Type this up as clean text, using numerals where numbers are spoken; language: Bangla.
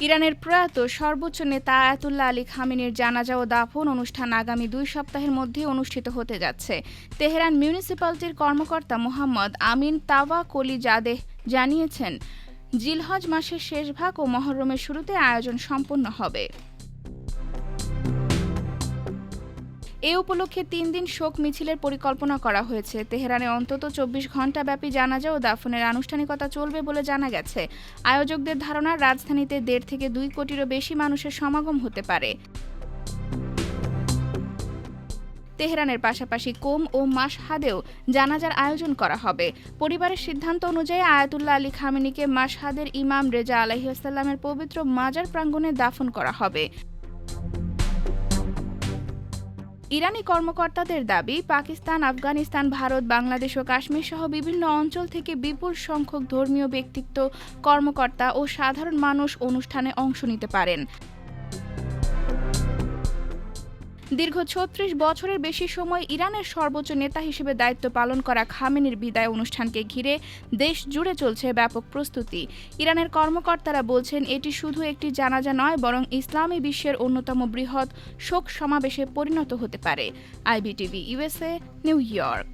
ইরানের প্রয়াত সর্বোচ্চ নেতা আয়াতুল্লাহ আলী খামেনির জানাজা ও দাফন অনুষ্ঠান আগামী 2 সপ্তাহের মধ্যে অনুষ্ঠিত হতে যাচ্ছে। তেহরান মিউনিসিপ্যালিটির কর্মকর্তা মোহাম্মদ আমিন তাওয়াকলিজাদেহ জানিয়েছেন, জিলহজ মাসের শেষ ভাগ ও মহররমের শুরুতে আয়োজন সম্পন্ন হবে। এ উপলক্ষে 3 দিন শোক মিছিলের পরিকল্পনা করা হয়েছে। তেহরানে অন্তত 24 ঘণ্টাব্যাপী জানাজা ও দাফনের আনুষ্ঠানিকতা চলবে বলে জানা গেছে। আয়োজকদের ধারণা, রাজধানীতে 1.5 থেকে 2 কোটিরও বেশি মানুষের সমাগম হতে পারে। তেহরানের পাশাপাশি কোম ও মাশহাদেও জানাজার আয়োজন করা হবে। পরিবারের সিদ্ধান্ত অনুযায়ী আয়াতুল্লাহ আলী খামেনিকে মাশহাদের ইমাম রেজা আলাইহিস সালামের পবিত্র মাজার প্রাঙ্গণে দাফন করা হবে। ইরানি কর্মকর্তাদের দাবি, পাকিস্তান, আফগানিস্তান, ভারত, বাংলাদেশ ও কাশ্মীর সহ বিভিন্ন অঞ্চল থেকে বিপুল সংখ্যক ধর্মীয় ব্যক্তিত্ব, কর্মকর্তা ও সাধারণ মানুষ অনুষ্ঠানে অংশ নিতে পারেন। দীর্ঘ 36 বছরের বেশি সময় ইরানের সর্বোচ্চ নেতা হিসেবে দায়িত্ব পালন করা খামেনির বিদায় অনুষ্ঠানকে ঘিরে দেশ জুড়ে চলছে ব্যাপক প্রস্তুতি। ইরানের কর্মকর্তারা বলছেন, এটি শুধু একটি জানাজা নয়, বরং ইসলামী বিশ্বের অন্যতম বৃহৎ শোক সমাবেশে পরিণত হতে পারে। IBTV USA, new York.